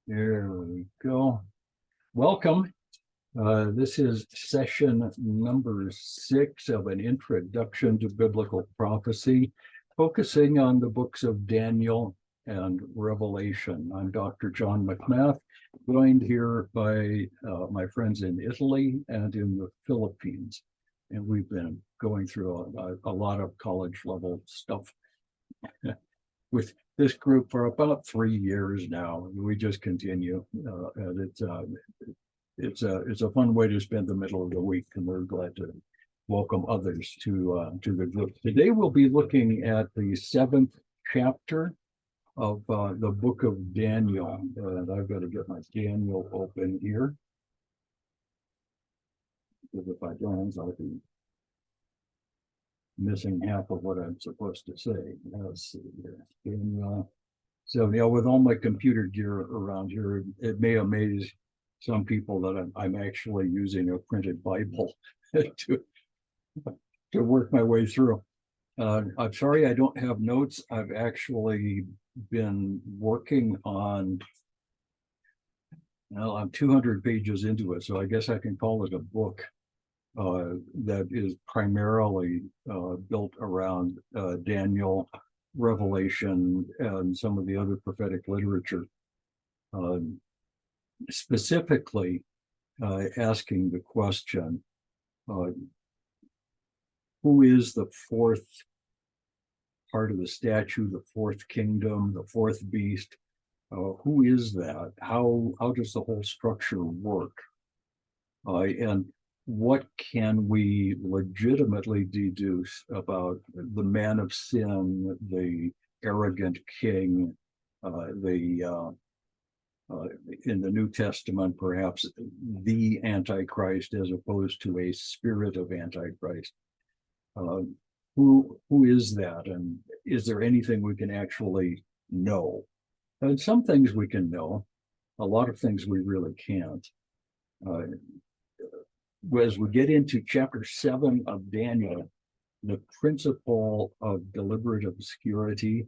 There we go. Welcome. This is session number 6 of an introduction to biblical prophecy, focusing on the books of Daniel and Revelation. I'm Dr. John McMath, joined here by my friends in Italy and in the Philippines. And we've been going through a lot of college level stuff with this group for about 3 years now. We just continue, and it's a fun way to spend the middle of the week, and we're glad to welcome others to the group. Today we'll be looking at the 7th chapter of the book of Daniel, and I've got to get my Daniel open here, because if I don't, I'll be missing half of what I'm supposed to say. Let's see here. Daniel. So, with all my computer gear around here, it may amaze some people that I'm actually using a printed Bible to work my way through. I'm sorry I don't have notes. I've actually been working on, well, I'm 200 pages into it, so I guess I can call it a book that is primarily built around Daniel, Revelation, and some of the other prophetic literature, specifically asking the question, who is the fourth part of the statue, the fourth kingdom, the fourth beast? Who is that? How does the whole structure work? And what can we legitimately deduce about the man of sin, the arrogant king, in the New Testament, perhaps the Antichrist, as opposed to a spirit of Antichrist? Who is that? And is there anything we can actually know? And some things we can know, a lot of things we really can't. As we get into chapter 7 of Daniel, the principle of deliberate obscurity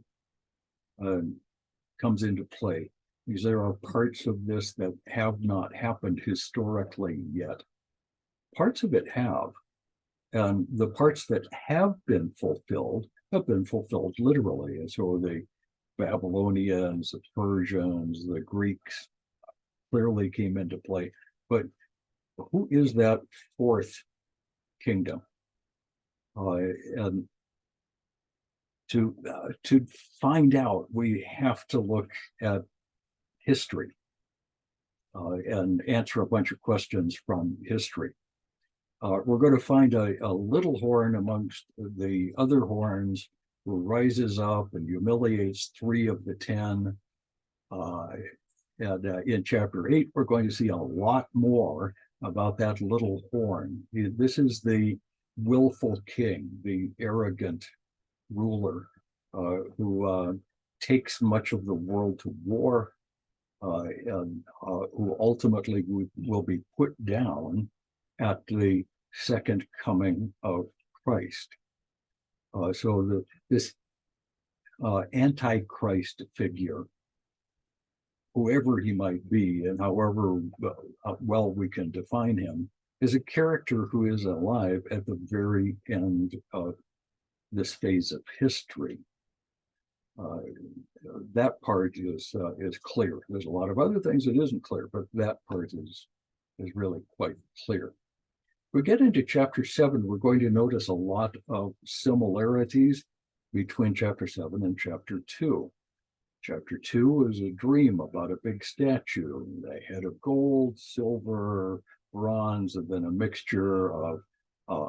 comes into play, because there are parts of this that have not happened historically yet. Parts of it have, and the parts that have been fulfilled literally. And so the Babylonians, the Persians, the Greeks clearly came into play. But who is that fourth kingdom? And to find out, we have to look at history and answer a bunch of questions from history. We're going to find a little horn amongst the other horns who rises up and humiliates 3 of the 10. And in chapter 8, we're going to see a lot more about that little horn. This is the willful king, the arrogant ruler who takes much of the world to war, and who ultimately will be put down at the second coming of Christ. So this Antichrist figure, whoever he might be and however well we can define him, is a character who is alive at the very end of this phase of history. That part is clear. There's a lot of other things that isn't clear, but that part is really quite clear. We get into chapter 7, we're going to notice a lot of similarities between chapter 7 and chapter 2. Chapter 2 is a dream about a big statue, a head of gold, silver, bronze, and then a mixture of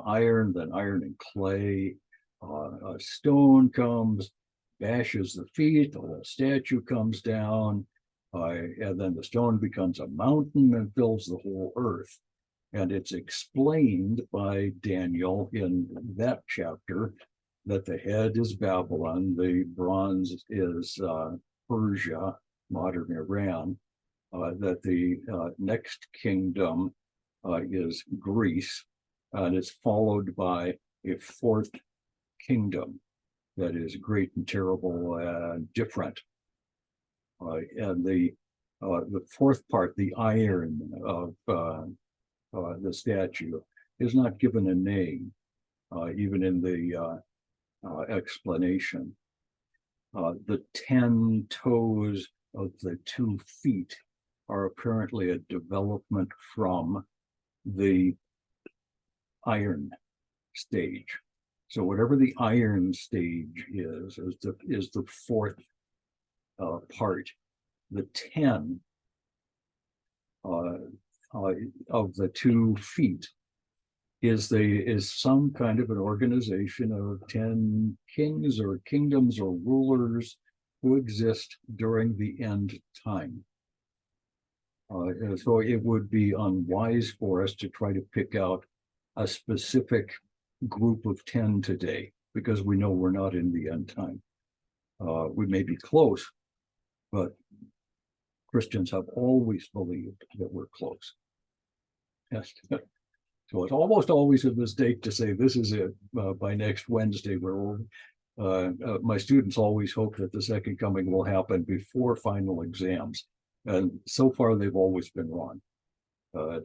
iron, then iron and clay. A stone comes, bashes the feet, the whole statue comes down, and then the stone becomes a mountain and fills the whole earth. And it's explained by Daniel in that chapter that the head is Babylon, the bronze is Persia, modern Iran, that the next kingdom is Greece, and it's followed by a fourth kingdom that is great and terrible and different. And the The fourth part, the iron of the statue, is not given a name, even in the explanation. The 10 toes of the 2 feet are apparently a development from the iron stage. So whatever the iron stage is the fourth part. The 10 of the 2 feet is some kind of an organization of 10 kings or kingdoms or rulers who exist during the end time. So it would be unwise for us to try to pick out a specific group of 10 today, because we know we're not in the end time. We may be close, but Christians have always believed that we're close. Yes. So it's almost always a mistake to say this is it by next Wednesday. Where my students always hope that the second coming will happen before final exams, and so far they've always been wrong.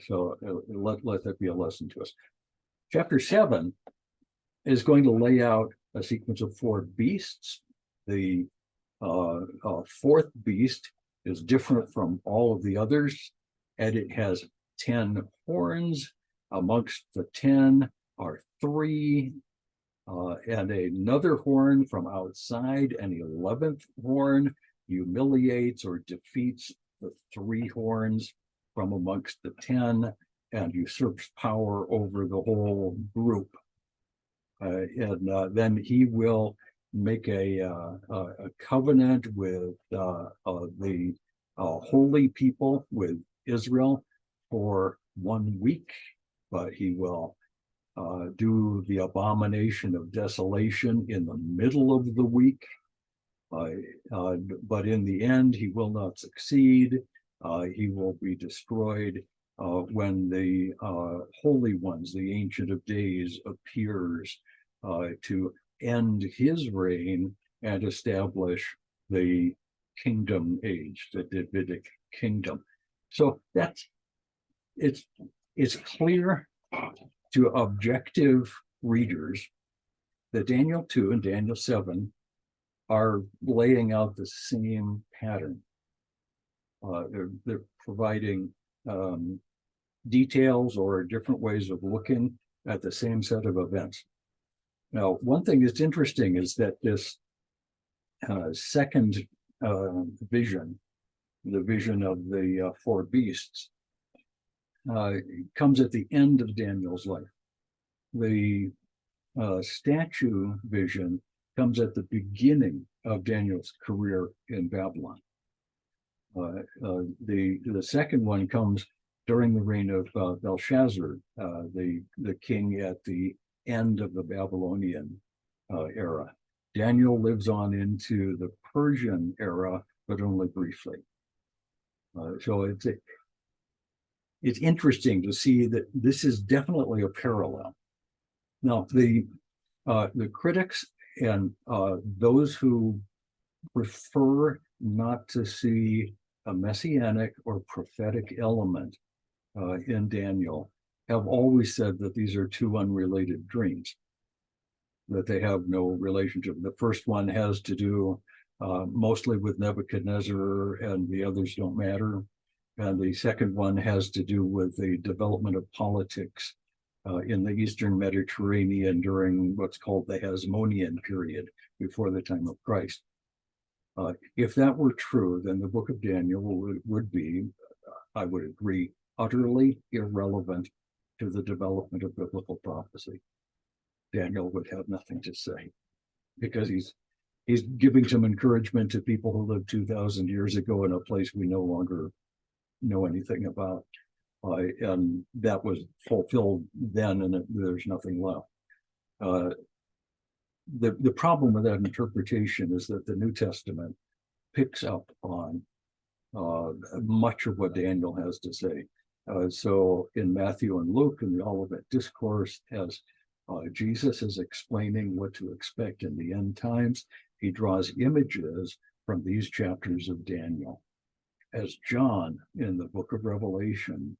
So let that be a lesson to us. Chapter 7 is going to lay out a sequence of 4 beasts. The fourth beast is different from all of the others, and it has 10 horns. Amongst the 10 are 3, and another horn from outside, an 11th horn, humiliates or defeats the 3 horns from amongst the 10 and usurps power over the whole group. And then he will make a covenant with the holy people, with Israel, for 1 week, but he will do the abomination of desolation in the middle of the week. But in the end, he will not succeed. He will be destroyed when the Holy Ones, the Ancient of Days, appears to end his reign and establish the kingdom age, the Davidic kingdom. So it's clear to objective readers that Daniel 2 and Daniel 7 are laying out the same pattern. They're providing details or different ways of looking at the same set of events. Now, one thing that's interesting is that this second vision, the vision of the 4 beasts, comes at the end of Daniel's life. The statue vision comes at the beginning of Daniel's career in Babylon. The second one comes during the reign of Belshazzar, the king at the end of the Babylonian era. Daniel lives on into the Persian era, but only briefly. So it's interesting to see that this is definitely a parallel. Now, the critics and those who prefer not to see a messianic or prophetic element in Daniel have always said that these are 2 unrelated dreams, that they have no relationship. The first one has to do mostly with Nebuchadnezzar, and the others don't matter. And the second one has to do with the development of politics in the Eastern Mediterranean during what's called the Hasmonean period, before the time of Christ. If that were true, then the book of Daniel would be, I would agree, utterly irrelevant to the development of biblical prophecy. Daniel would have nothing to say, because he's giving some encouragement to people who lived 2,000 years ago in a place we no longer know anything about. And that was fulfilled then, and there's nothing left. The problem with that interpretation is that the New Testament picks up on much of what Daniel has to say. So in Matthew and Luke, in the Olivet Discourse, as Jesus is explaining what to expect in the end times, he draws images from these chapters of Daniel. as John in the book of Revelation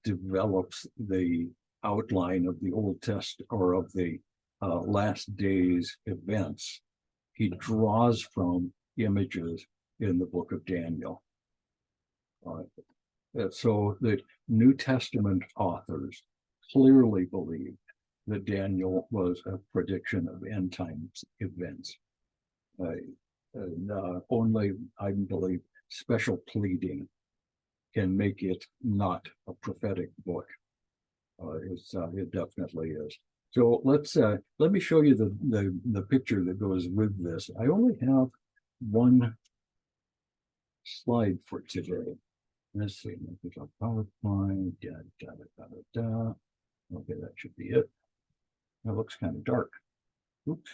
develops the outline of the Old Testament or of the last days events, he draws from images in the book of Daniel. So the New Testament authors clearly believed that Daniel was a prediction of end times events. Only, I believe, special pleading can make it not a prophetic book. It definitely is. So let me show you the picture that goes with this. I only have one slide for today. Let's see. PowerPoint. Okay, that should be it. That looks kind of dark. Oops.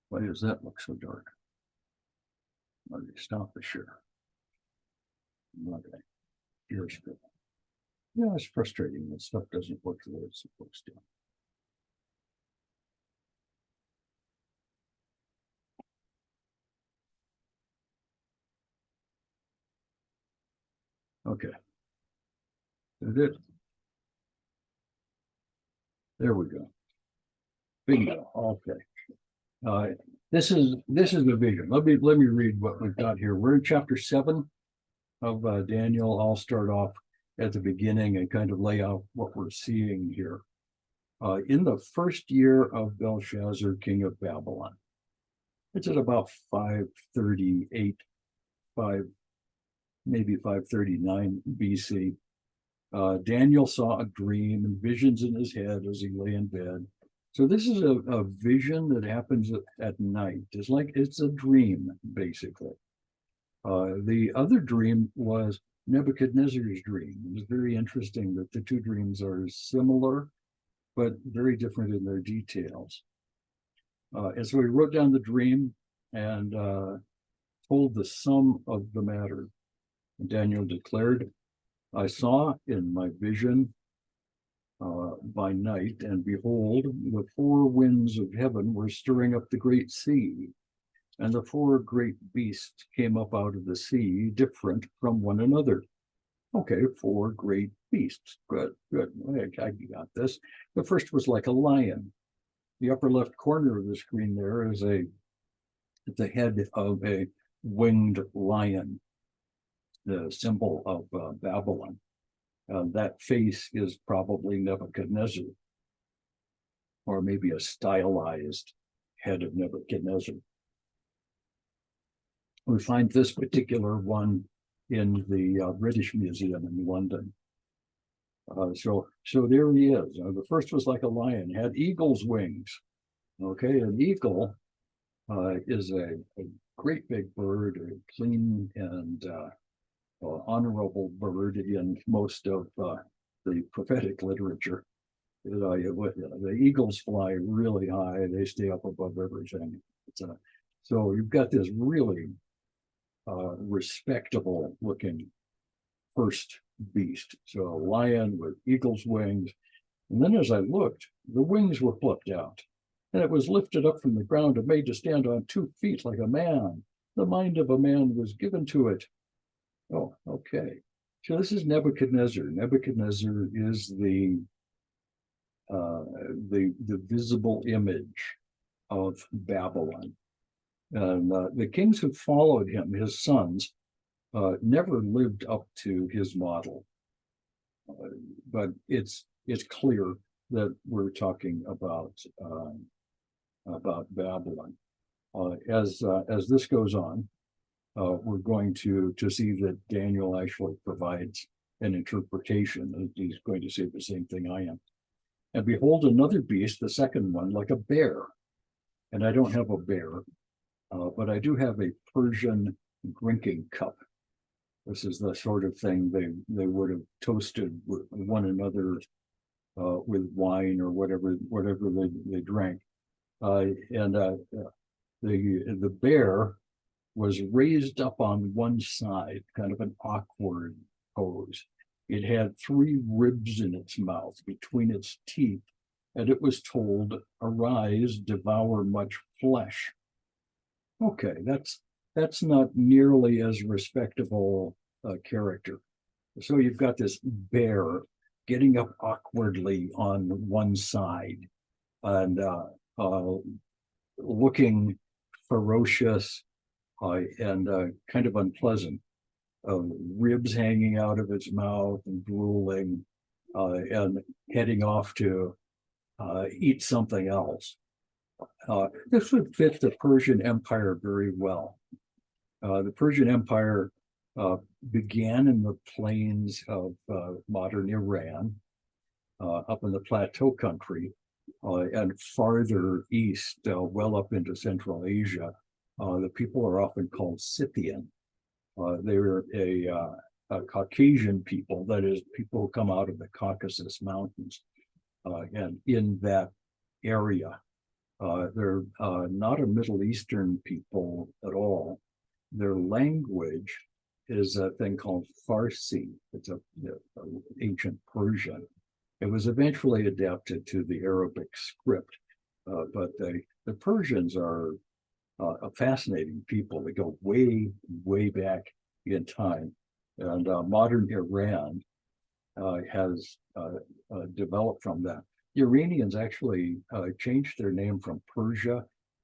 Why does that look so dark? Let me stop the share. Okay. Here's good. Yeah, it's frustrating when stuff doesn't work the way it's supposed to. Okay. Is it? There we go. Bingo. Okay. This is the vision. Let me read what we've got here. We're in chapter 7 of Daniel. I'll start off at the beginning and kind of lay out what we're seeing here. In the first year of Belshazzar, king of Babylon, it's at about 538, maybe 539 BC. Daniel saw a dream and visions in his head as he lay in bed. So this is a vision that happens at night. It's a dream, basically. The other dream was Nebuchadnezzar's dream. It was very interesting that the two dreams are similar, but very different in their details. And so he wrote down the dream and told the sum of the matter. And Daniel declared, I saw in my vision by night, and behold, the four winds of heaven were stirring up the great sea, and the four great beasts came up out of the sea, different from one another. Okay, four great beasts. Good. I got this. The first was like a lion. The upper left corner of the screen there is the head of a winged lion, the symbol of Babylon. That face is probably Nebuchadnezzar, or maybe a stylized head of Nebuchadnezzar. We find this particular one in the British Museum in London. So there he is. The first was like a lion, had eagle's wings. Okay, an eagle is a great big bird, a clean and honorable bird in most of the prophetic literature. The eagles fly really high. They stay up above everything. So you've got this really respectable looking first beast. So a lion with eagle's wings. And then as I looked, the wings were plucked out, and it was lifted up from the ground and made to stand on 2 feet like a man. The mind of a man was given to it. Oh, okay. So this is Nebuchadnezzar. Nebuchadnezzar is the visible image of Babylon. And the kings who followed him, his sons, never lived up to his model. But it's clear that we're talking about Babylon. As this goes on, we're going to see that Daniel actually provides an interpretation. He's going to say the same thing I am. And behold, another beast, the second one, like a bear. And I don't have a bear, but I do have a Persian drinking cup. This is the sort of thing they would have toasted with one another with wine or whatever they drank. The bear was raised up on one side, kind of an awkward pose. It had 3 ribs in its mouth between its teeth, and it was told, arise, devour much flesh. Okay, that's not nearly as respectable a character. So you've got this bear getting up awkwardly on one side and uh, looking ferocious and kind of unpleasant. Ribs hanging out of its mouth and drooling, and heading off to eat something else. This would fit the Persian Empire very well. The Persian Empire began in the plains of modern Iran, up in the plateau country, and farther east, well up into Central Asia. The people are often called Scythian. They're a Caucasian people, that is, people who come out of the Caucasus Mountains. And in that area, they're not a Middle Eastern people at all. Their language is a thing called Farsi. It's a ancient Persian. It was eventually adapted to the Arabic script, but the Persians are a fascinating people. They go way, way back in time. And modern Iran has developed from that. The Iranians actually changed their name from Persia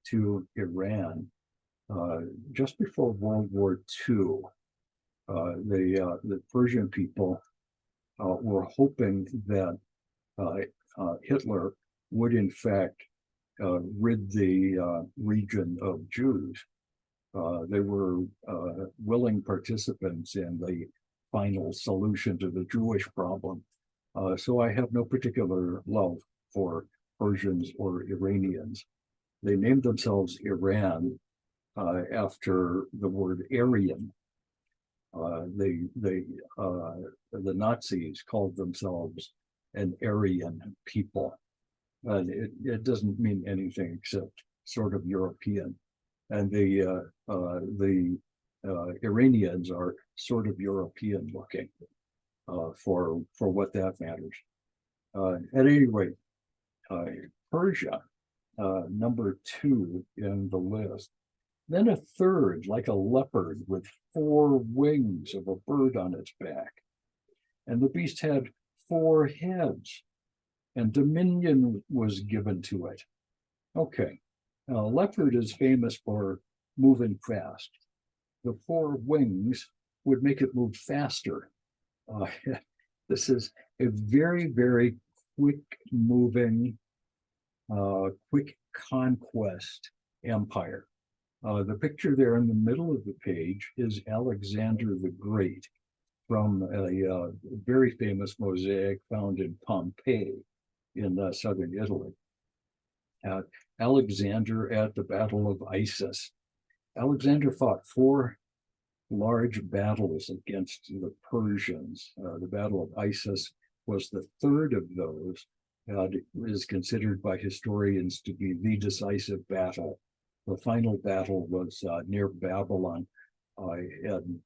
to Iran just before World War II. The Persian people were hoping that Hitler would in fact rid the region of Jews. They were willing participants in the final solution to the Jewish problem. So I have no particular love for Persians or Iranians. They named themselves Iran after the word Aryan. The Nazis called themselves an Aryan people. It doesn't mean anything except sort of European. And the Iranians are sort of European looking for what that matters. At any rate, Persia, number 2 in the list. Then a third, like a leopard with 4 wings of a bird on its back. And the beast had 4 heads, and dominion was given to it. Okay, leopard is famous for moving fast. The 4 wings would make it move faster. This is a very, very quick moving, quick conquest empire. The picture there in the middle of the page is Alexander the Great from a very famous mosaic found in Pompeii in southern Italy. Alexander at the Battle of Issus. Alexander fought 4 large battles against the Persians. The Battle of Issus was the third of those. It is considered by historians to be the decisive battle. The final battle was near Babylon, and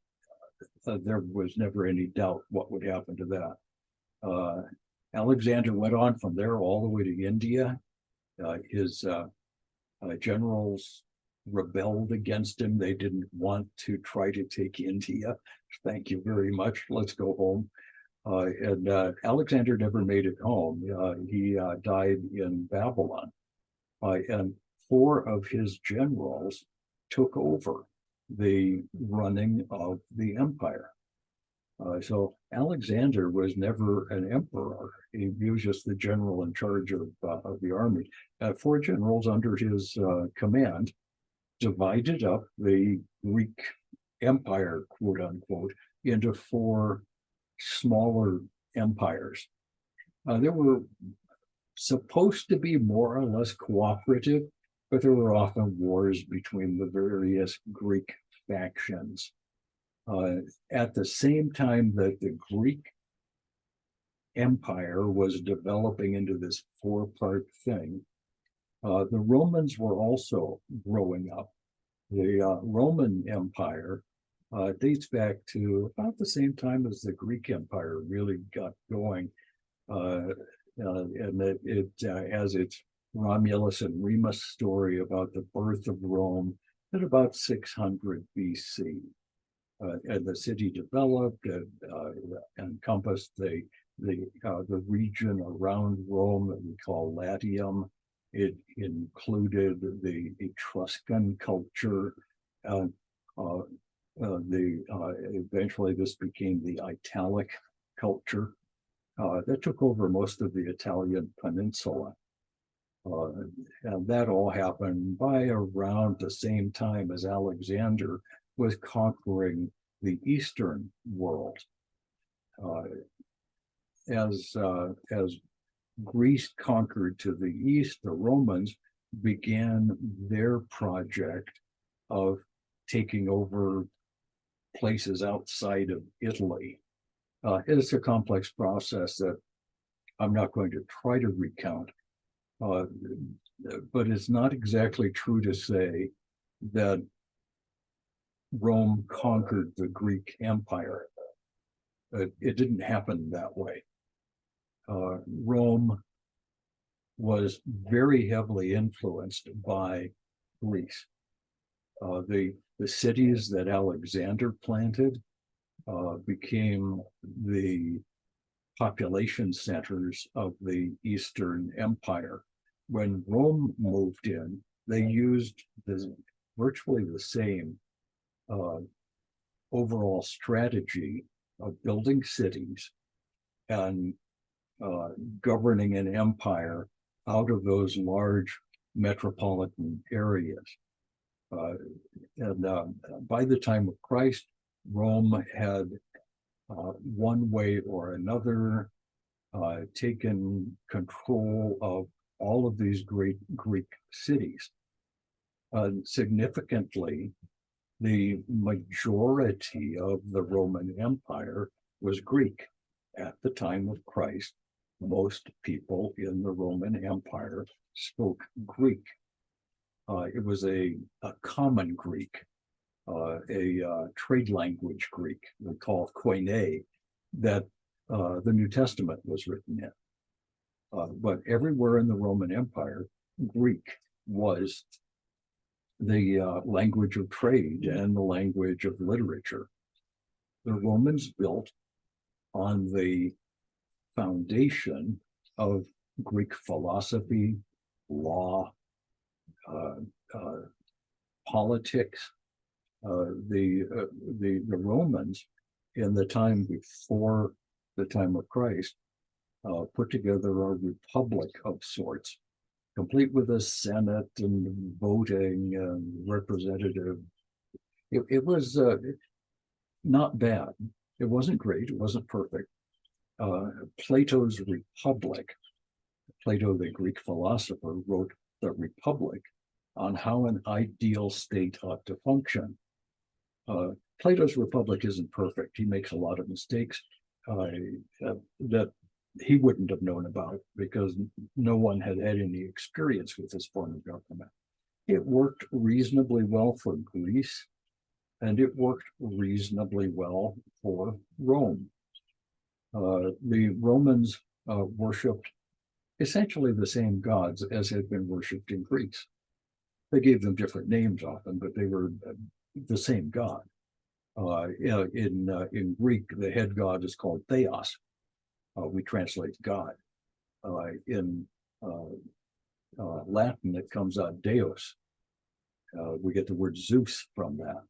there was never any doubt what would happen to that. Alexander went on from there all the way to India. His generals rebelled against him. They didn't want to try to take India. Thank you very much. Let's go home. And Alexander never made it home. He died in Babylon. And 4 of his generals took over the running of the empire. So Alexander was never an emperor. He was just the general in charge of the army. 4 generals under his command divided up the Greek empire, quote unquote, into 4 smaller empires. They were supposed to be more or less cooperative, but there were often wars between the various Greek factions. At the same time that the Greek Empire was developing into this 4-part thing, the Romans were also growing up. The Roman Empire dates back to about the same time as the Greek Empire really got going. And it has its Romulus and Remus story about the birth of Rome at about 600 BC. And the city developed and encompassed the region around Rome that we call Latium. It included the Etruscan culture. Uh, uh, Eventually this became the Italic culture that took over most of the Italian peninsula. And that all happened by around the same time as Alexander was conquering the Eastern world. As Greece conquered to the east, the Romans began their project of taking over places outside of Italy. It's a complex process that I'm not going to try to recount, but it's not exactly true to say that Rome conquered the Greek Empire. It didn't happen that way. Rome was very heavily influenced by Greece. The cities that Alexander planted became the population centers of the Eastern Empire. When Rome moved in, they used virtually the same overall strategy of building cities and governing an empire out of those large metropolitan areas. And by the time of Christ, Rome had one way or another taken control of all of these great Greek cities. Significantly, the majority of the Roman Empire was Greek. At the time of Christ, most people in the Roman Empire spoke Greek. It was a common Greek, a trade language Greek we call Koine, that the New Testament was written in. But everywhere in the Roman Empire, Greek was the language of trade and the language of literature. The Romans built on the foundation of Greek philosophy, law, politics. The Romans, in the time before the time of Christ, put together a republic of sorts, complete with a senate and voting and representative. It was not bad. It wasn't great. It wasn't perfect. Plato's Republic, Plato, the Greek philosopher, wrote the Republic on how an ideal state ought to function. Plato's Republic isn't perfect. He makes a lot of mistakes that he wouldn't have known about because no one had had any experience with this form of government. It worked reasonably well for Greece, and it worked reasonably well for Rome. The Romans worshipped essentially the same gods as had been worshipped in Greece. They gave them different names often, but they were the same god. In Greek, the head god is called Theos. We translate God. In Latin, it comes out Deus. We get the word Zeus from that.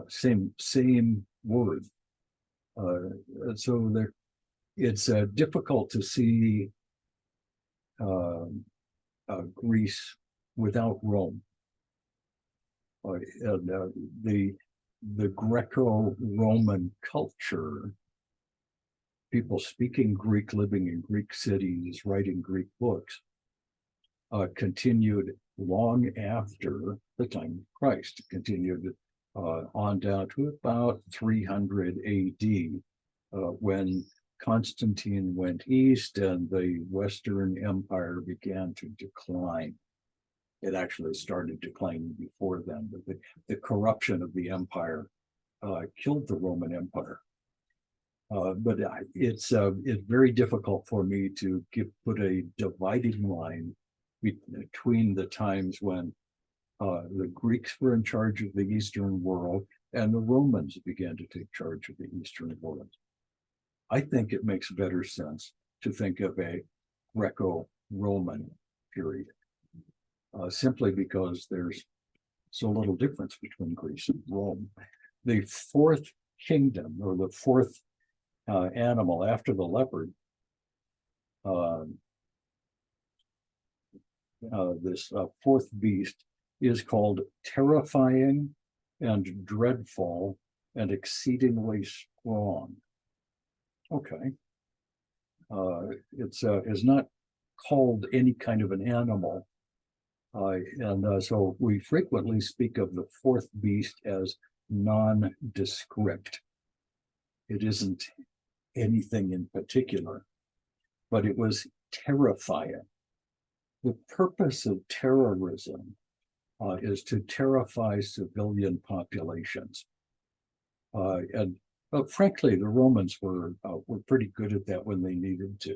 Same word. So it's difficult to see Greece without Rome. And the Greco-Roman culture, people speaking Greek, living in Greek cities, writing Greek books, continued long after the time of Christ, continued on down to about 300 AD, when Constantine went east and the Western Empire began to decline. It actually started declining before then, but the corruption of the empire killed the Roman Empire. But it's very difficult for me to put a dividing line between the times when The Greeks were in charge of the Eastern world, and the Romans began to take charge of the Eastern world. I think it makes better sense to think of a Greco-Roman period, simply because there's so little difference between Greece and Rome. The fourth kingdom, or the fourth animal after the leopard, this fourth beast is called terrifying and dreadful and exceedingly strong. Okay. It's not called any kind of an animal. So we frequently speak of the fourth beast as nondescript. It isn't anything in particular, but it was terrifying. The purpose of terrorism is to terrify civilian populations. But frankly, the Romans were pretty good at that when they needed to.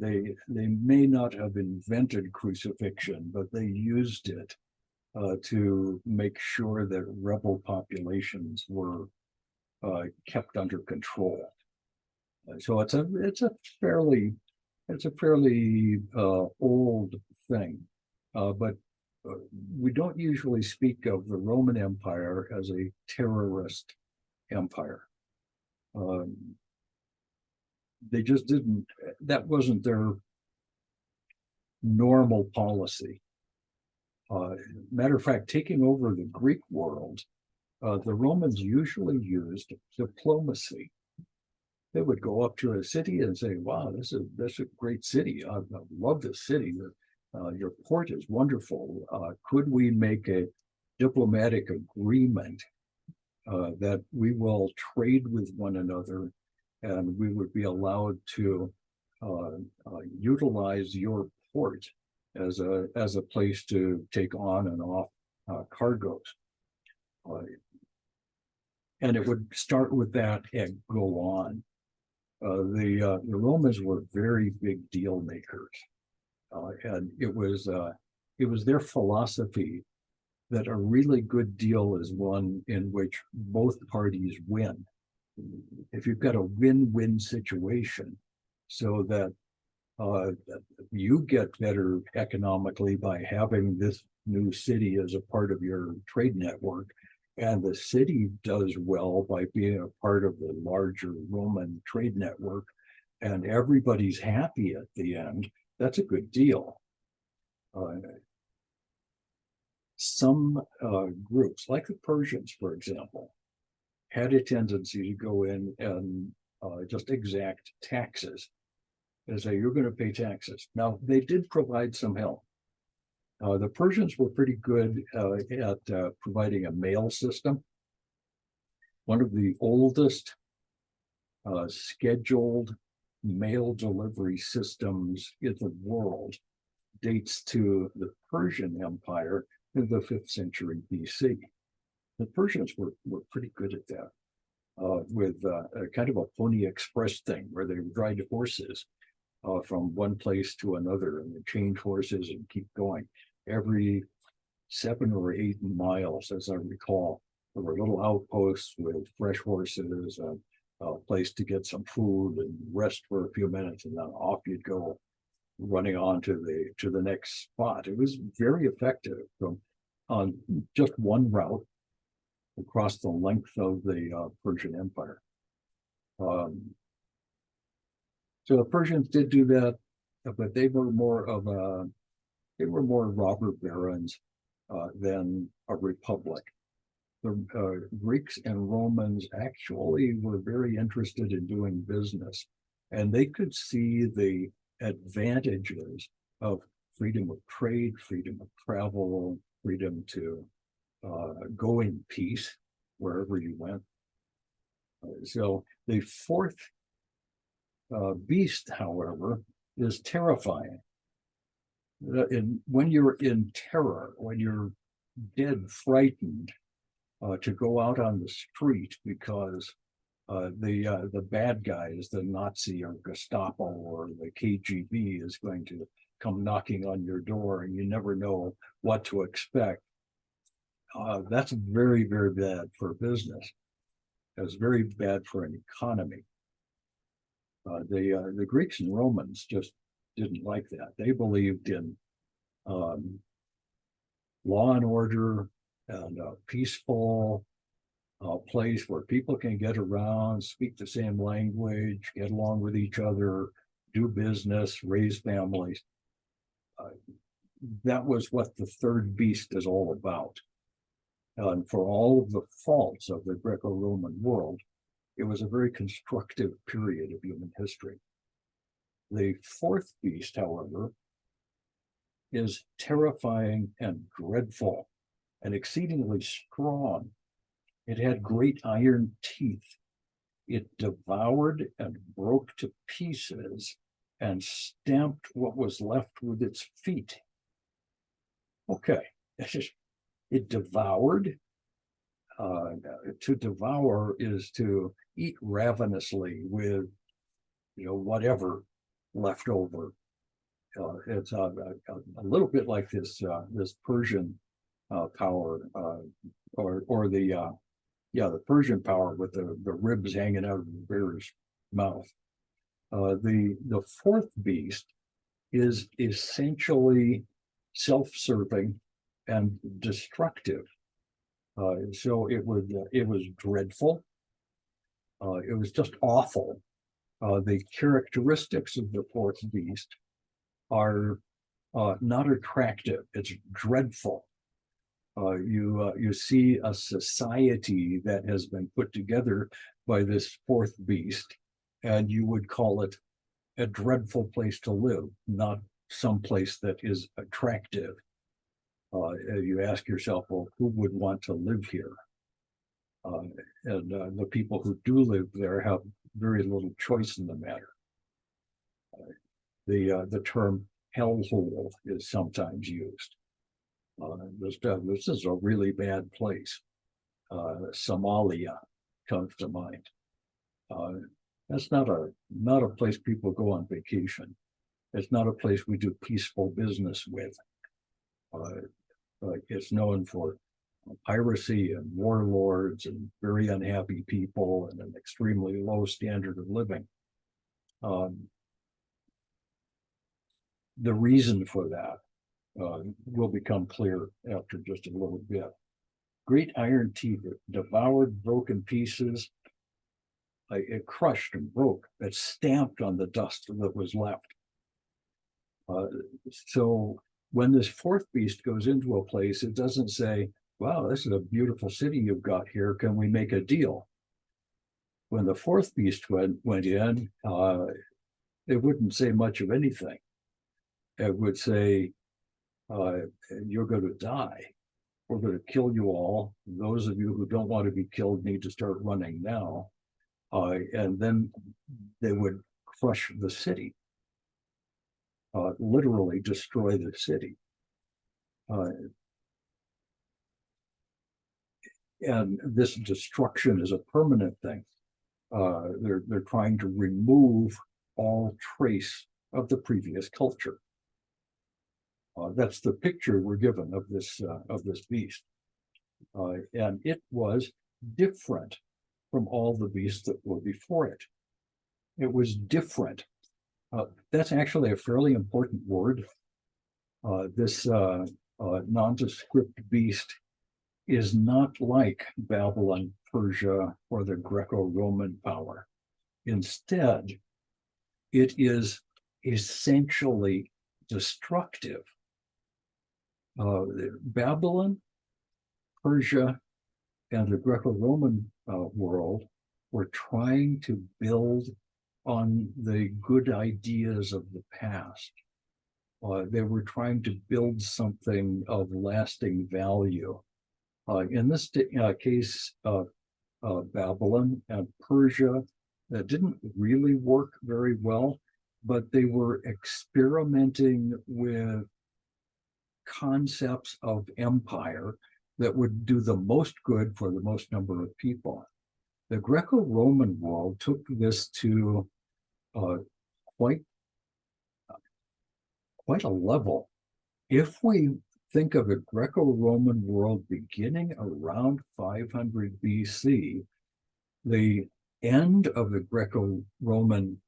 They may not have invented crucifixion, but they used it to make sure that rebel populations were kept under control. So it's a fairly old thing, but we don't usually speak of the Roman Empire as a terrorist empire. They just didn't, that wasn't their normal policy. Matter of fact, taking over the Greek world, the Romans usually used diplomacy. They would go up to a city and say, wow, this is a great city. I love this city. Your port is wonderful. Could we make a diplomatic agreement that we will trade with one another, and we would be allowed to utilize your port as a place to take on and off cargoes. And it would start with that and go on. The Romans were very big deal makers, and it was their philosophy that a really good deal is one in which both parties win. If you've got a win-win situation, so that you get better economically by having this new city as a part of your trade network, and the city does well by being a part of the larger Roman trade network, and everybody's happy at the end, that's a good deal. Some groups, like the Persians, for example, had a tendency to go in and just exact taxes and say, you're going to pay taxes. Now, they did provide some help. The Persians were pretty good at providing a mail system. One of the oldest scheduled mail delivery systems in the world dates to the Persian Empire in the 5th century BC. The Persians were pretty good at that, with a kind of a Pony Express thing where they would ride horses from one place to another, and they change horses and keep going. Every 7 or 8 miles, as I recall, there were little outposts with fresh horses, a place to get some food and rest for a few minutes, and then off you'd go, running on to the next spot. It was very effective on just one route across the length of the Persian Empire. So the Persians did do that, but they were more robber barons than a republic. The Greeks and Romans actually were very interested in doing business, and they could see the advantages of freedom of trade, freedom of travel, freedom to go in peace wherever you went. So the fourth beast, however, is terrifying. When you're in terror, when you're dead frightened to go out on the street because the bad guys, the Nazi or Gestapo or the KGB, is going to come knocking on your door, and you never know what to expect. That's very, very bad for business. It's very bad for an economy. The Greeks and Romans just didn't like that. They believed in um, law and order and a peaceful place where people can get around, speak the same language, get along with each other, do business, raise families. That was what the third beast is all about. And for all of the faults of the Greco-Roman world, it was a very constructive period of human history. The fourth beast, however, is terrifying and dreadful and exceedingly strong. It had great iron teeth. It devoured and broke to pieces and stamped what was left with its feet. Okay, it devoured. To devour is to eat ravenously with, whatever left over. It's a little bit like this Persian power, or the Persian power with the ribs hanging out of the bear's mouth. The fourth beast is essentially self-serving and destructive. So it was dreadful. It was just awful. The characteristics of the fourth beast are not attractive. It's dreadful. You see a society that has been put together by this fourth beast, and you would call it a dreadful place to live, not some place that is attractive. You ask yourself, well, who would want to live here? And the people who do live there have very little choice in the matter. The term hellhole is sometimes used. This is a really bad place. Somalia comes to mind. That's not a place people go on vacation. It's not a place we do peaceful business with. It's known for piracy and warlords and very unhappy people and an extremely low standard of living. The reason for that will become clear after just a little bit. Great iron teeth, it devoured, broken pieces. It crushed and broke. It stamped on the dust that was left. So when this fourth beast goes into a place, it doesn't say, wow, this is a beautiful city you've got here. Can we make a deal? When the fourth beast went in, it wouldn't say much of anything. It would say, you're going to die. We're going to kill you all. Those of you who don't want to be killed need to start running now. And then they would crush the city, literally destroy the city. And this destruction is a permanent thing. They're trying to remove all trace of the previous culture. That's the picture we're given of this beast, and it was different from all the beasts that were before it. It was different. That's actually a fairly important word. This nondescript beast is not like Babylon, Persia, or the Greco-Roman power. Instead, it is essentially destructive. Babylon, Persia, and the Greco-Roman world were trying to build on the good ideas of the past. They were trying to build something of lasting value. In this case, Babylon and Persia didn't really work very well, but they were experimenting with concepts of empire that would do the most good for the most number of people. The Greco-Roman world took this to quite a level. If we think of a Greco-Roman world beginning around 500 BC. The end of the Greco-Roman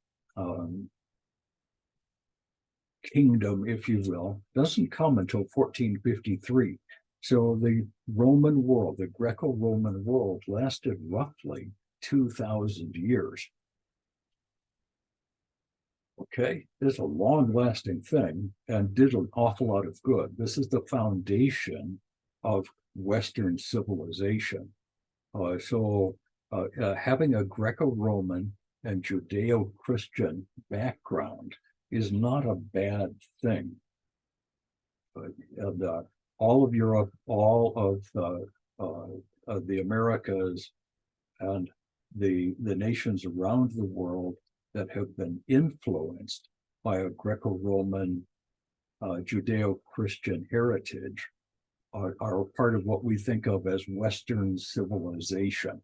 kingdom, if you will, doesn't come until 1453. So the Roman world, the Greco-Roman world, lasted roughly 2,000 years. Okay, it's a long-lasting thing and did an awful lot of good. This is the foundation of Western civilization. Having a Greco-Roman and Judeo-Christian background is not a bad thing. And all of Europe, all of the Americas, and the nations around the world that have been influenced by a Greco-Roman Judeo-Christian heritage are part of what we think of as Western civilization.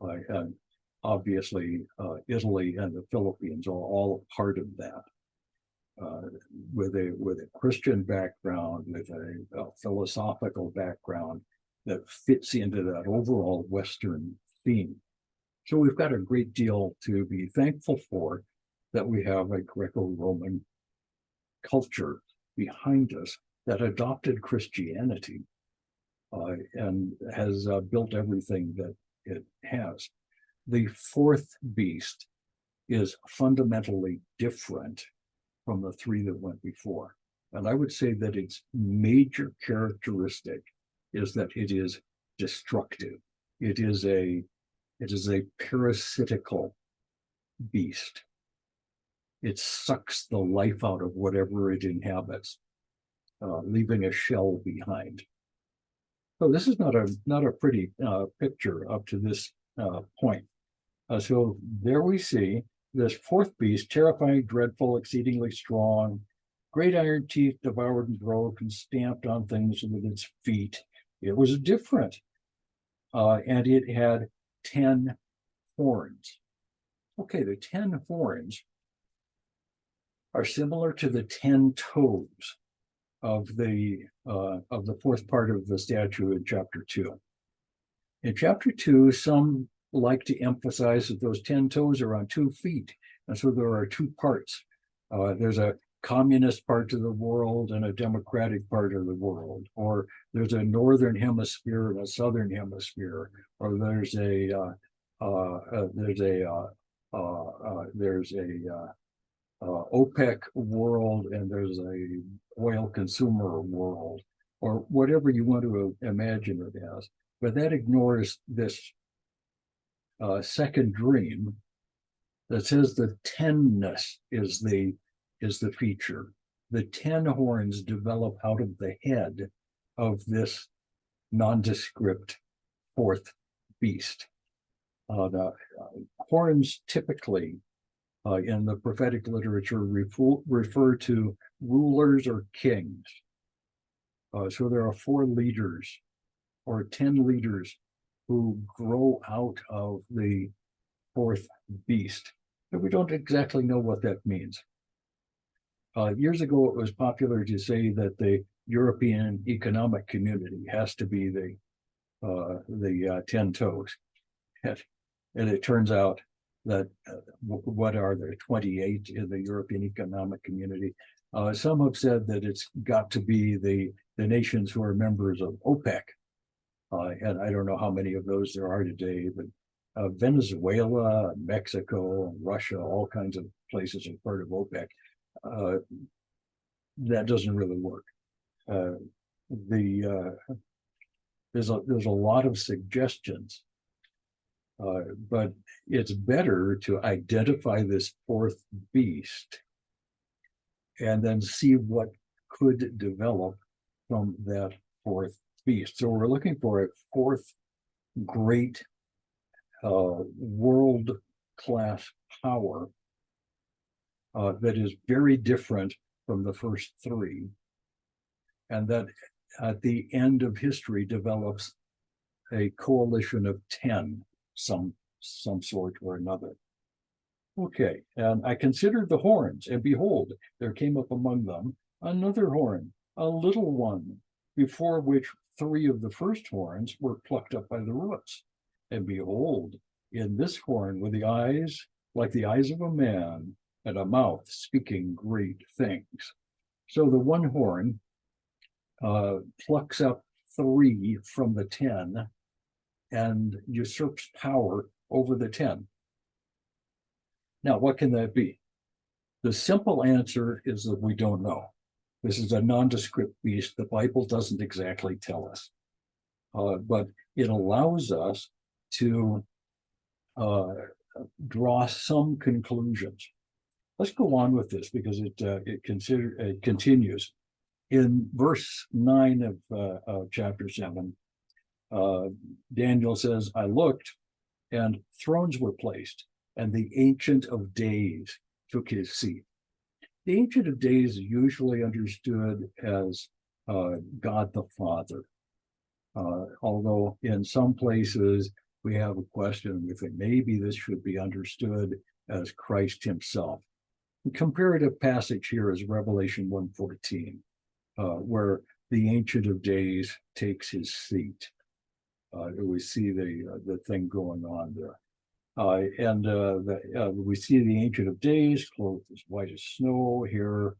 And obviously, Italy and the Philippines are all a part of that. With a Christian background, with a philosophical background that fits into that overall Western theme. So we've got a great deal to be thankful for, that we have a Greco-Roman culture behind us that adopted Christianity and has built everything that it has. The fourth beast is fundamentally different from the three that went before. And I would say that its major characteristic is that it is destructive. It is a parasitical beast. It sucks the life out of whatever it inhabits, leaving a shell behind. So this is not a pretty picture up to this point. So there we see this fourth beast, terrifying, dreadful, exceedingly strong, great iron teeth devoured and broke and stamped on things with its feet. It was different. And it had 10 horns. Okay, the 10 horns are similar to the 10 toes of the fourth part of the statue in chapter 2. In chapter 2, some like to emphasize that those 10 toes are on 2 feet. And so there are 2 parts. There's a communist part of the world and a democratic part of the world, or there's a northern hemisphere and a southern hemisphere, or there's a OPEC world and there's a oil consumer world, or whatever you want to imagine it as. But that ignores this second dream that says the 10ness is the feature. The 10 horns develop out of the head of this nondescript fourth beast. The horns typically in the prophetic literature refer to rulers or kings. So there are 4 leaders or 10 leaders who grow out of the fourth beast. But we don't exactly know what that means. Years ago, it was popular to say that the European Economic Community has to be the 10 toes. And it turns out that what are there, 28 in the European Economic Community? Some have said that it's got to be the nations who are members of OPEC. And I don't know how many of those there are today, but Venezuela, Mexico, Russia, all kinds of places are part of OPEC. That doesn't really work. There's a lot of suggestions, but it's better to identify this fourth beast and then see what could develop from that fourth beast. So we're looking for a fourth great world-class power that is very different from the first 3, and that at the end of history develops a coalition of 10, some sort or another. Okay, and I considered the horns, and behold, there came up among them another horn, a little one, before which 3 of the first horns were plucked up by the roots. And behold, in this horn were the eyes like the eyes of a man, and a mouth speaking great things. So the one horn plucks up 3 from the 10 and usurps power over the 10. Now, what can that be? The simple answer is that we don't know. This is a nondescript beast. The Bible doesn't exactly tell us, but it allows us to draw some conclusions. Let's go on with this because it continues. In verse 9 of chapter 7, Daniel says, I looked, and thrones were placed, and the Ancient of Days took his seat. The Ancient of Days is usually understood as God the Father, although in some places we have a question. We think maybe this should be understood as Christ himself. The comparative passage here is Revelation 1:14, where the Ancient of Days takes his seat. We see the thing going on there. We see the Ancient of Days clothed as white as snow here,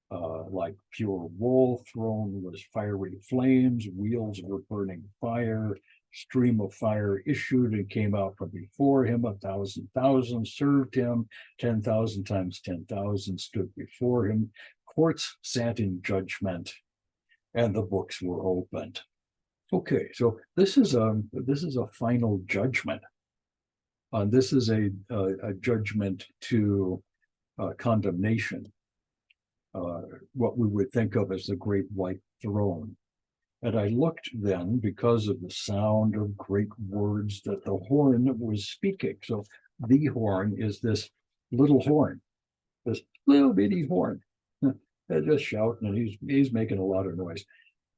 like pure wool. Throne was fiery flames, wheels were burning fire, stream of fire issued and came out from before him. 1,000,000 served him, 10,000 times 10,000 stood before him. Courts sat in judgment, and the books were opened. Okay, so this is a final judgment. This is a judgment to condemnation, what we would think of as the great white throne. And I looked then, because of the sound of great words that the horn was speaking. So the horn is this little horn, this little bitty horn. They're just shouting, and he's making a lot of noise.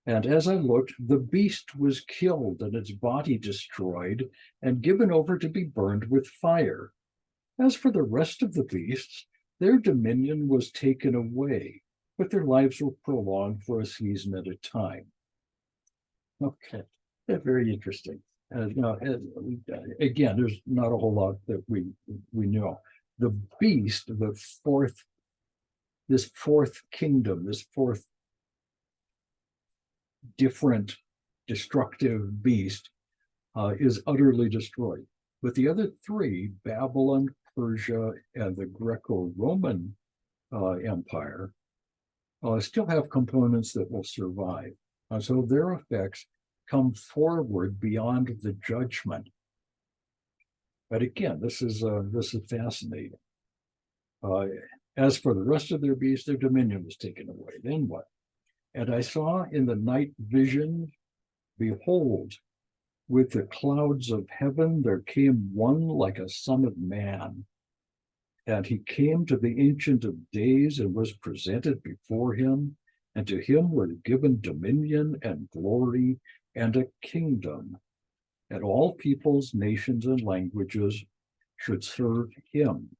And as I looked, the beast was killed and its body destroyed and given over to be burned with fire. As for the rest of the beasts, their dominion was taken away, but their lives were prolonged for a season at a time. Okay, that's very interesting. Again, there's not a whole lot that we know. The beast, this fourth kingdom, this fourth different destructive beast, is utterly destroyed. But the other 3, Babylon, Persia, and the Greco-Roman Empire, still have components that will survive. So their effects come forward beyond the judgment. But again, this is fascinating. As for the rest of their beasts, their dominion was taken away. Then what? And I saw in the night vision, behold, with the clouds of heaven, there came one like a son of man. And he came to the Ancient of Days and was presented before him. And to him were given dominion and glory and a kingdom. And all peoples, nations, and languages should serve him.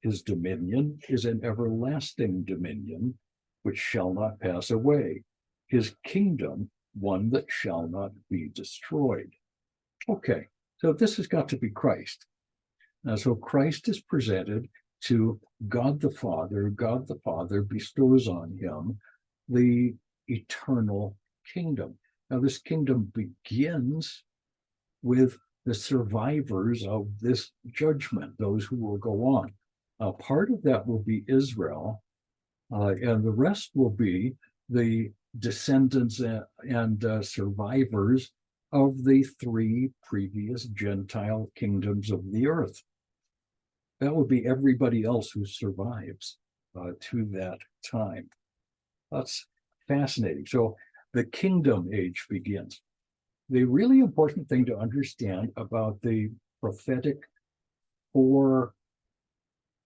His dominion is an everlasting dominion, which shall not pass away. His kingdom, one that shall not be destroyed. Okay, so this has got to be Christ. So Christ is presented to God the Father. God the Father bestows on him the eternal kingdom. Now, this kingdom begins with the survivors of this judgment, those who will go on. Part of that will be Israel, and the rest will be the descendants and survivors of the 3 previous Gentile kingdoms of the earth. That would be everybody else who survives to that time. That's fascinating. So the kingdom age begins. The really important thing to understand about the prophetic 4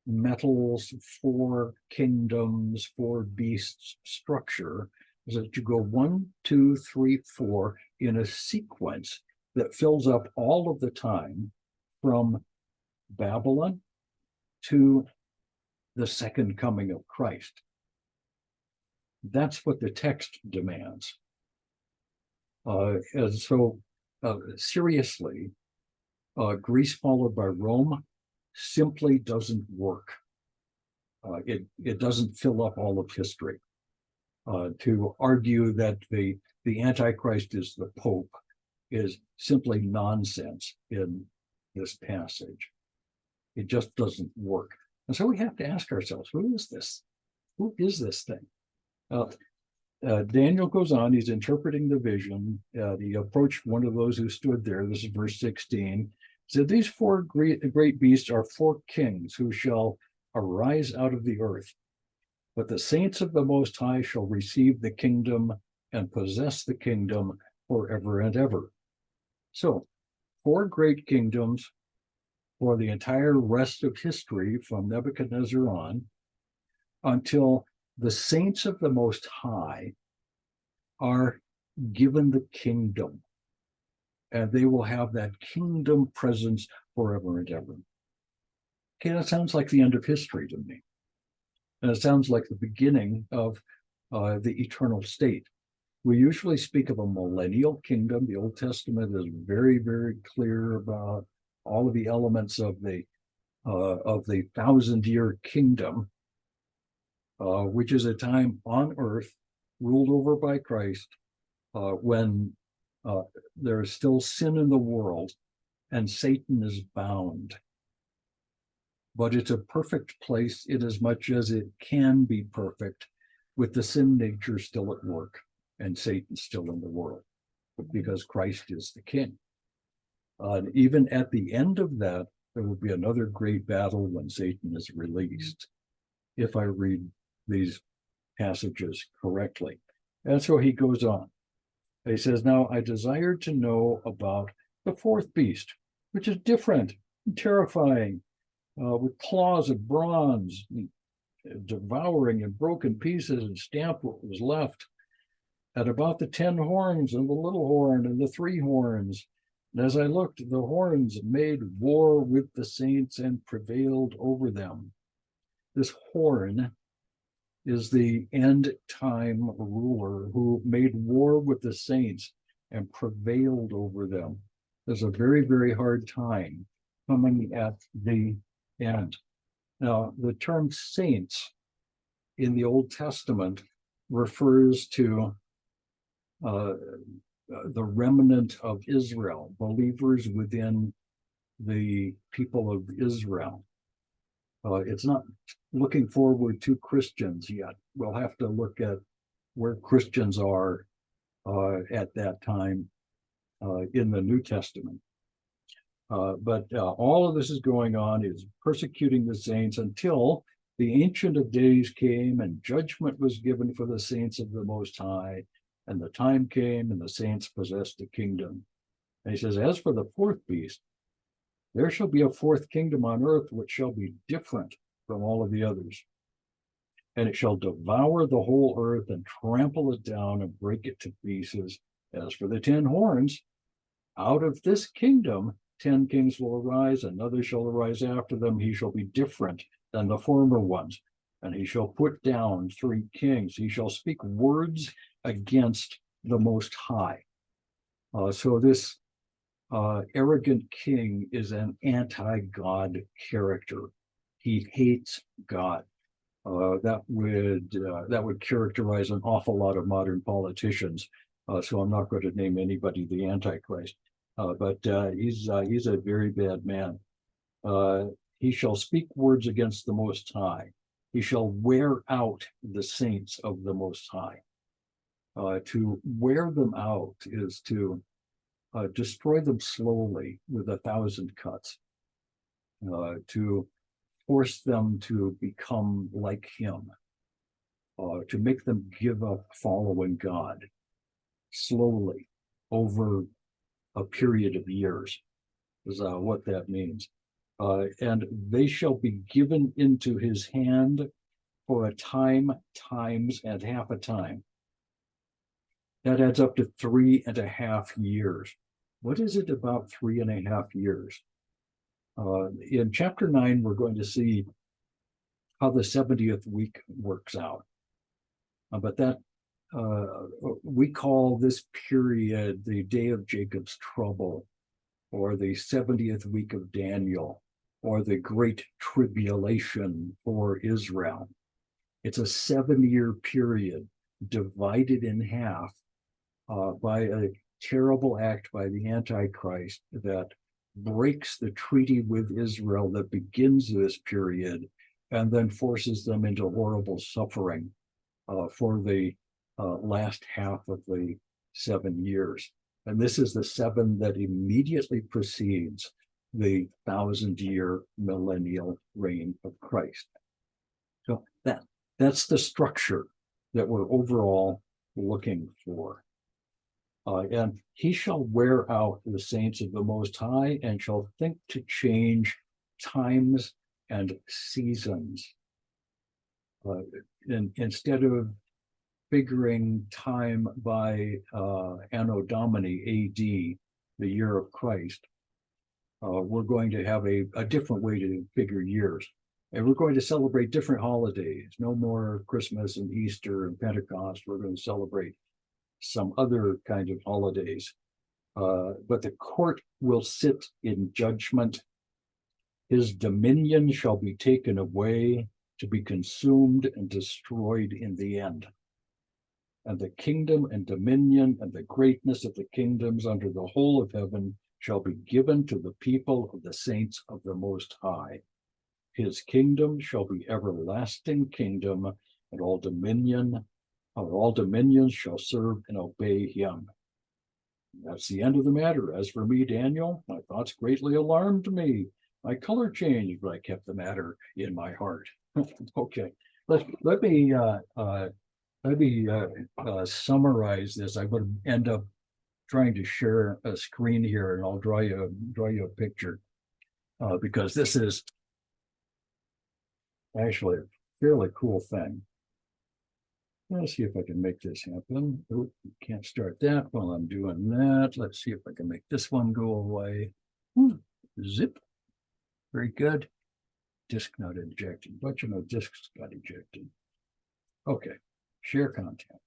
metals, 4 kingdoms, 4 beasts structure is that you go 1, 2, 3, 4 in a sequence that fills up all of the time from Babylon to the second coming of Christ. That's what the text demands. And so, seriously, Greece followed by Rome simply doesn't work. It doesn't fill up all of history. To argue that the Antichrist is the Pope is simply nonsense in this passage. It just doesn't work. And so we have to ask ourselves, who is this? Who is this thing? Daniel goes on, he's interpreting the vision. He approached one of those who stood there. This is verse 16. He said, these four great beasts are four kings who shall arise out of the earth. But the saints of the Most High shall receive the kingdom and possess the kingdom forever and ever. So, four great kingdoms for the entire rest of history from Nebuchadnezzar on, until the saints of the Most High are given the kingdom, and they will have that kingdom presence forever and ever. Okay, that sounds like the end of history to me. And it sounds like the beginning of the eternal state. We usually speak of a millennial kingdom. The Old Testament is very, very clear about all of the elements of the 1,000-year kingdom, which is a time on earth ruled over by Christ, when there is still sin in the world and Satan is bound. But it's a perfect place in as much as it can be perfect, with the sin nature still at work and Satan still in the world, because Christ is the king. Even at the end of that, there will be another great battle when Satan is released, if I read these passages correctly. And so he goes on. He says, now I desired to know about the fourth beast, which is different and terrifying, with claws of bronze, devouring in broken pieces and stamped what was left, and about the 10 horns and the little horn and the 3 horns. And as I looked, the horns made war with the saints and prevailed over them. This horn is the end time ruler who made war with the saints and prevailed over them. There's a very, very hard time coming at the end. Now, the term saints in the Old Testament refers to the remnant of Israel, believers within the people of Israel. It's not looking forward to Christians yet. We'll have to look at where Christians are at that time in the New Testament. But all of this is going on, is persecuting the saints until the Ancient of Days came and judgment was given for the saints of the Most High. And the time came and the saints possessed the kingdom. And he says, as for the fourth beast, there shall be a fourth kingdom on earth, which shall be different from all of the others. And it shall devour the whole earth and trample it down and break it to pieces. As for the 10 horns, out of this kingdom 10 kings will arise, another shall arise after them. He shall be different than the former ones. And he shall put down 3 kings. He shall speak words against the Most High. So this arrogant king is an anti-God character. He hates God. That would characterize an awful lot of modern politicians. So I'm not going to name anybody the Antichrist. But he's a very bad man. He shall speak words against the Most High. He shall wear out the saints of the Most High. To wear them out is to destroy them slowly with 1,000 cuts, to force them to become like him, to make them give up following God slowly over a period of years, is what that means. And they shall be given into his hand for a time, times, and half a time. That adds up to 3.5 years. What is it about 3.5 years? In chapter 9, we're going to see how the 70th week works out. But that we call this period the day of Jacob's trouble, or the 70th week of Daniel, or the Great Tribulation for Israel. It's a 7-year period divided in half by a terrible act by the Antichrist that breaks the treaty with Israel that begins this period and then forces them into horrible suffering for the last half of the 7 years. And this is the 7 that immediately precedes the 1,000-year millennial reign of Christ. So that's the structure that we're overall looking for. And he shall wear out the saints of the Most High and shall think to change times and seasons. Instead of figuring time by Anno Domini AD, the year of Christ, we're going to have a different way to figure years. And we're going to celebrate different holidays. No more Christmas and Easter and Pentecost. We're going to celebrate some other kind of holidays. But the court will sit in judgment. His dominion shall be taken away to be consumed and destroyed in the end. And the kingdom and dominion and the greatness of the kingdoms under the whole of heaven shall be given to the people of the saints of the Most High. His kingdom shall be everlasting kingdom, and all dominions shall serve and obey him. That's the end of the matter. As for me, Daniel, my thoughts greatly alarmed me. My color changed, but I kept the matter in my heart. Okay, let me summarize this. I'm going to end up trying to share a screen here, and I'll draw you a picture because this is actually a fairly cool thing. Let's see if I can make this happen. Oh, can't start that while I'm doing that. Let's see if I can make this one go away. Zip. Very good. Disk not ejected. Bunch of no disks got ejected. Okay. Share content.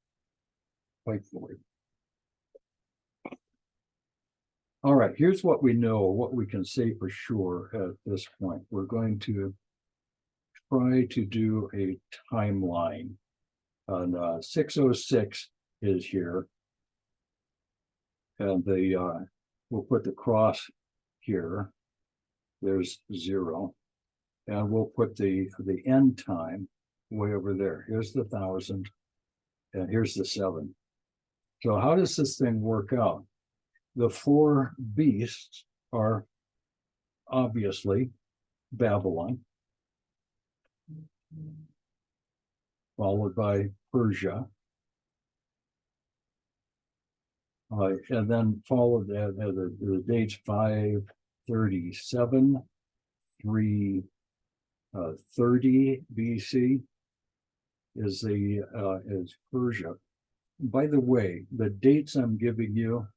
Wait for it. All right. Here's what we know, what we can say for sure at this point. We're going to try to do a timeline. And 606 is here, and we'll put the cross here. There's 0, and we'll put the end time way over there. Here's the 1,000, and here's the 7. So how does this thing work out? The 4 beasts are obviously Babylon, followed by Persia, and then followed the dates 537, 330 BC is Persia. By the way, the dates I'm giving you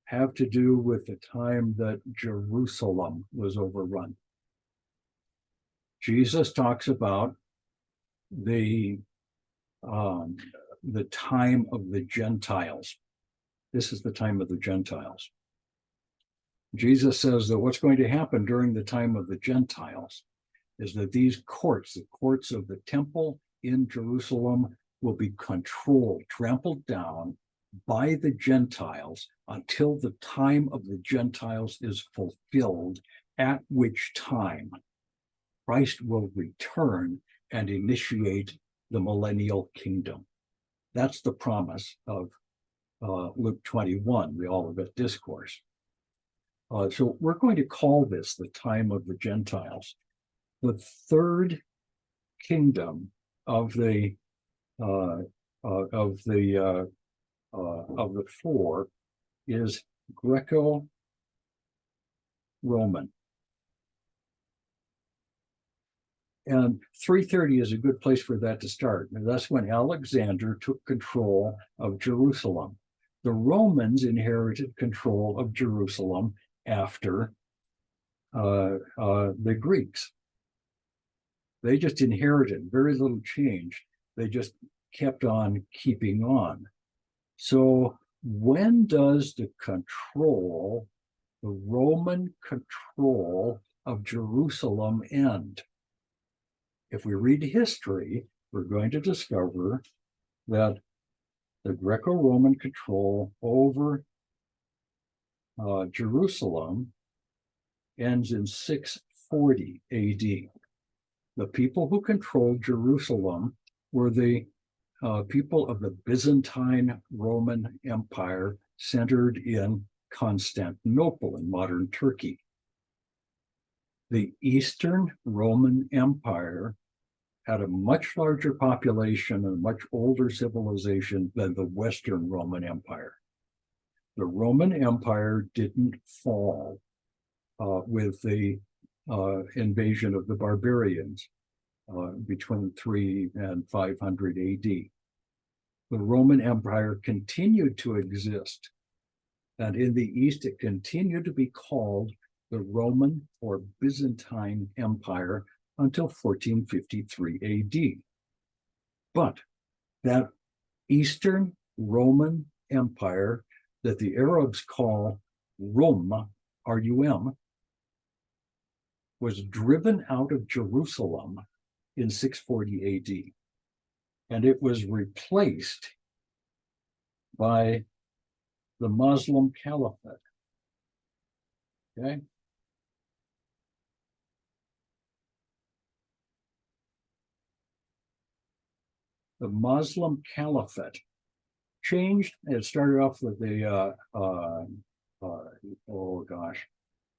have to do with the time that Jerusalem was overrun. Jesus talks about the time of the Gentiles. This is the time of the Gentiles. Jesus says that what's going to happen during the time of the Gentiles is that these courts, the courts of the temple in Jerusalem, will be controlled, trampled down by the Gentiles until the time of the Gentiles is fulfilled, at which time Christ will return and initiate the millennial kingdom. That's the promise of Luke 21, the Olivet Discourse. So we're going to call this the time of the Gentiles. The third kingdom of the 4 is Greco-Roman. And 330 is a good place for that to start. And that's when Alexander took control of Jerusalem. The Romans inherited control of Jerusalem after the Greeks. They just inherited, very little change. They just kept on keeping on. So when does the Roman control of Jerusalem end? If we read history, we're going to discover that the Greco-Roman control over Jerusalem ends in 640 AD. The people who controlled Jerusalem were the people of the Byzantine Roman Empire centered in Constantinople in modern Turkey. The Eastern Roman Empire had a much larger population and a much older civilization than the Western Roman Empire. The Roman Empire didn't fall with the invasion of the barbarians between 300 and 500 AD. The Roman Empire continued to exist, and in the East it continued to be called the Roman or Byzantine Empire until 1453 AD. But that Eastern Roman Empire that the Arabs call Rum, R-U-M, was driven out of Jerusalem in 640 AD. And it was replaced by the Muslim Caliphate. Okay? The Muslim Caliphate changed. It started off with the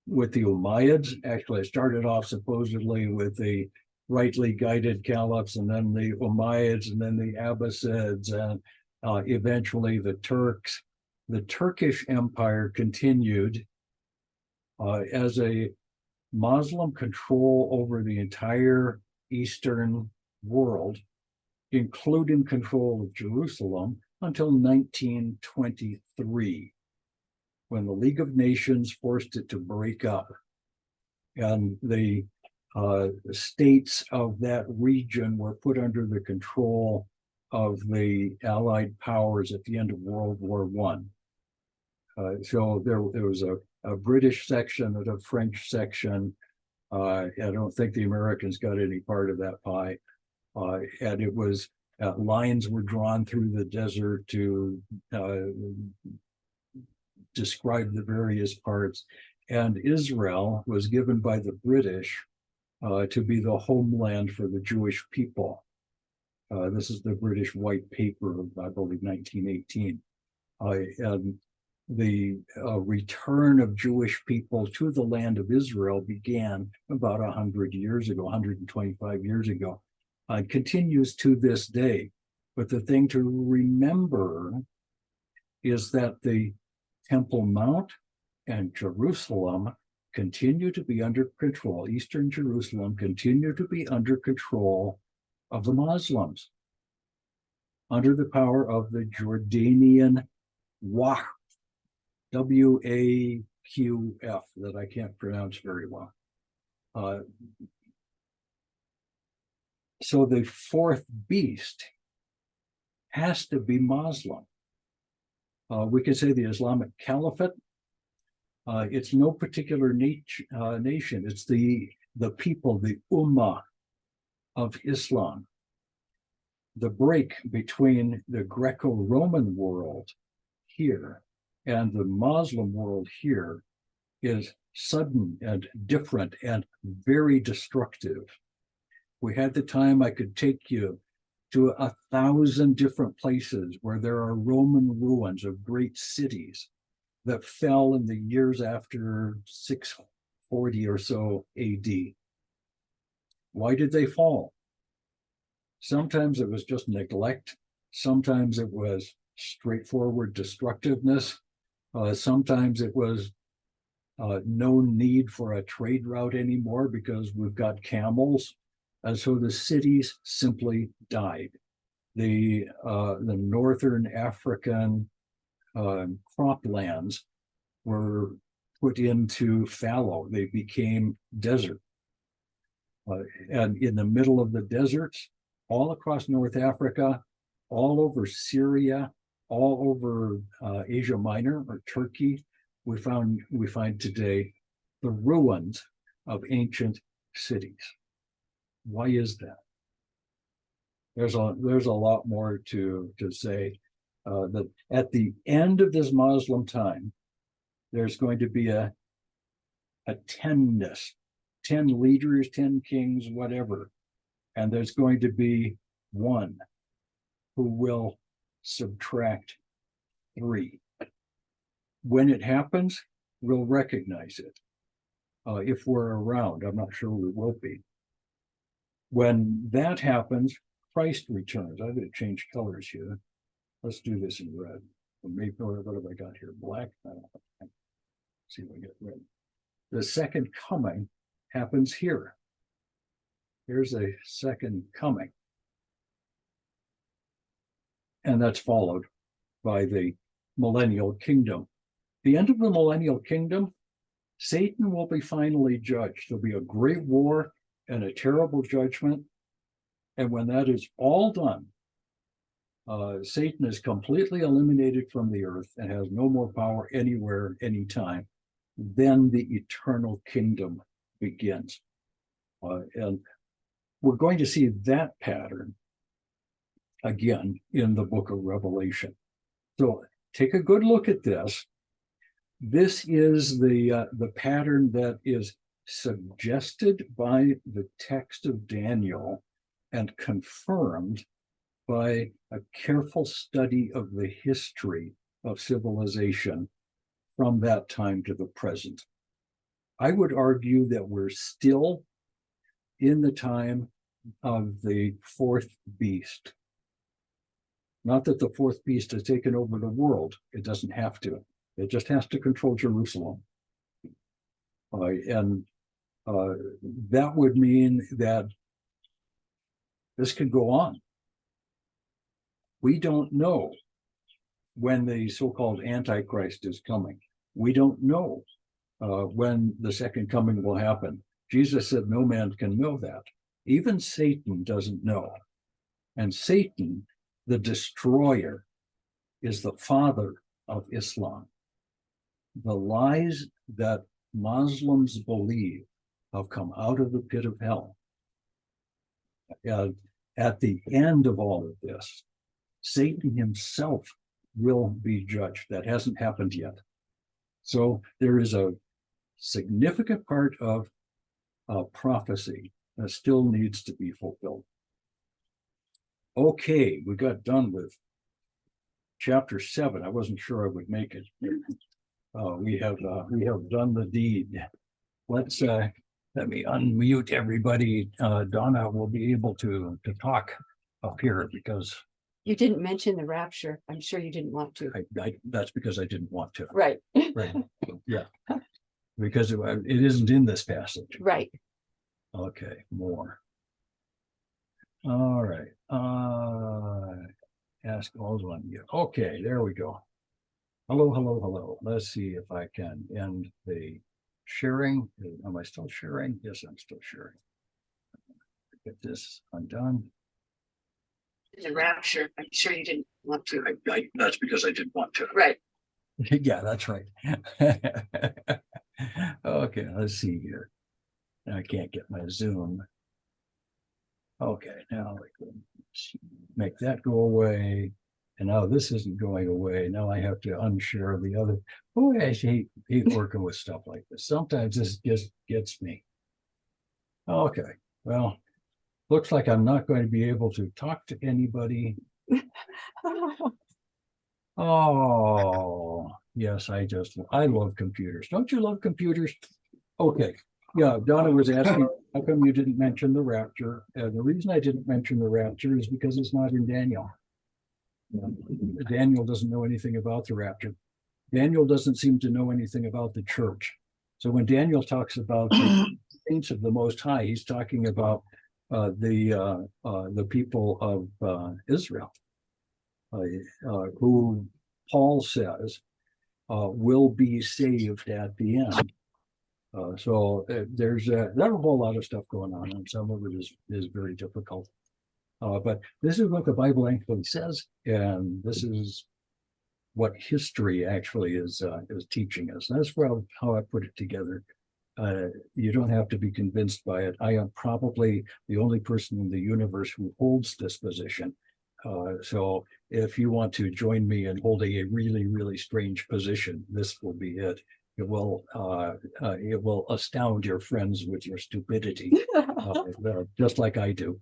with the Umayyads. Actually, it started off supposedly with the rightly guided caliphs, and then the Umayyads, and then the Abbasids, and eventually the Turks. The Turkish Empire continued as a Muslim control over the entire Eastern world, including control of Jerusalem, until 1923, when the League of Nations forced it to break up. And the states of that region were put under the control of the Allied powers at the end of World War I. So there was a British section and a French section. I don't think the Americans got any part of that pie. And it was lines were drawn through the desert to describe the various parts. And Israel was given by the British to be the homeland for the Jewish people. This is the British White Paper of, I believe, 1918. And the return of Jewish people to the land of Israel began about 100 years ago, 125 years ago. Continues to this day. But the thing to remember is that the Temple Mount and Jerusalem continue to be under control. Eastern Jerusalem continue to be under control of the Muslims, under the power of the Jordanian Waqf, W-A-Q-F, that I can't pronounce very well. So the fourth beast has to be Muslim. We could say the Islamic Caliphate. It's no particular nation. It's the people, the Ummah of Islam. The break between the Greco-Roman world here and the Muslim world here is sudden and different and very destructive. We had the time I could take you to 1,000 different places where there are Roman ruins of great cities that fell in the years after 640 or so AD. Why did they fall? Sometimes it was just neglect. Sometimes it was straightforward destructiveness. Sometimes it was no need for a trade route anymore because we've got camels. And so the cities simply died. The northern African croplands were put into fallow. They became desert. And in the middle of the deserts, all across North Africa, all over Syria, all over Asia Minor or Turkey. We find today the ruins of ancient cities. Why is that? There's a lot more to say. That at the end of this Muslim time, there's going to be a 10-ness, 10 leaders, 10 kings, whatever. And there's going to be one who will subtract 3. When it happens, we'll recognize it. If we're around, I'm not sure we will be. When that happens, Christ returns. I'm going to change colors here. Let's do this in red. Or maybe, what have I got here? Black? I don't know. See if I get red. The second coming happens here. Here's a second coming. And that's followed by the millennial kingdom. The end of the millennial kingdom, Satan will be finally judged. There'll be a great war and a terrible judgment. And when that is all done, Satan is completely eliminated from the earth and has no more power anywhere, anytime. Then the eternal kingdom begins. And we're going to see that pattern again in the book of Revelation. So take a good look at this. This is the pattern that is suggested by the text of Daniel and confirmed by a careful study of the history of civilization from that time to the present. I would argue that we're still in the time of the fourth beast. Not that the fourth beast has taken over the world. It doesn't have to. It just has to control Jerusalem. And that would mean that this could go on. We don't know when the so-called Antichrist is coming. We don't know when the second coming will happen. Jesus said no man can know that. Even Satan doesn't know. And Satan, the destroyer, is the father of Islam. The lies that Muslims believe have come out of the pit of hell. At the end of all of this, Satan himself will be judged. That hasn't happened yet. So there is a significant part of prophecy that still needs to be fulfilled. Okay, we got done with chapter 7. I wasn't sure I would make it. We have done the deed. Let's let me unmute everybody. Donna will be able to talk up here because you didn't mention the rapture. I'm sure you didn't want to. That's because I didn't want to. Right. Right. Yeah. Because it isn't in this passage. Right. Okay, more. All right. Ask all on you. Okay, there we go. Hello, hello, hello. Let's see if I can end the sharing. Am I still sharing? Yes, I'm still sharing. Get this undone. The rapture. I'm sure you didn't want to. That's because I didn't want to. Right. Yeah, that's right. Okay, let's see here. I can't get my Zoom. Okay, now we can make that go away. And now this isn't going away. Now I have to unshare the other. Boy, I hate working with stuff like this. Sometimes this just gets me. Okay, well, looks like I'm not going to be able to talk to anybody. Oh, yes, I love computers. Don't you love computers? Okay, yeah, Donna was asking, how come you didn't mention the rapture? The reason I didn't mention the rapture is because it's not in Daniel. Daniel doesn't know anything about the rapture. Daniel doesn't seem to know anything about the church. So when Daniel talks about the saints of the Most High, he's talking about the people of Israel, who Paul says will be saved at the end. So there's a whole lot of stuff going on, and some of it is very difficult. But this is what the Bible actually says, and this is what history actually is teaching us. That's how I put it together. You don't have to be convinced by it. I am probably the only person in the universe who holds this position. So if you want to join me in holding a really, really strange position, this will be it. It will astound your friends with your stupidity, just like I do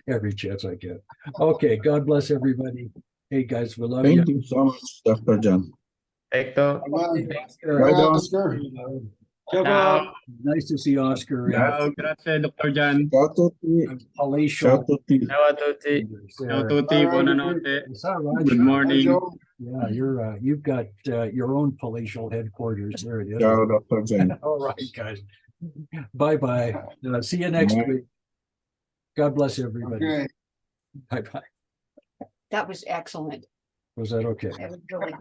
every chance I get. Okay, God bless everybody. Hey guys, we love you. Thank you so much, Dr. John. Ito. Bye, Oscar. Ciao. Nice to see Oscar. Ciao, grazie, Dr. John. Ciao tutti. Ciao Palatial. tutti. Ciao a tutti. Ciao a tutti, buonanotte. Is that right? Good morning. Yeah, you've got your own palatial headquarters. There it is. Ciao, Dr. John. All right, guys. Bye-bye. See you next Bye. week. God bless everybody. Bye-bye. That was excellent. Was that okay? That was really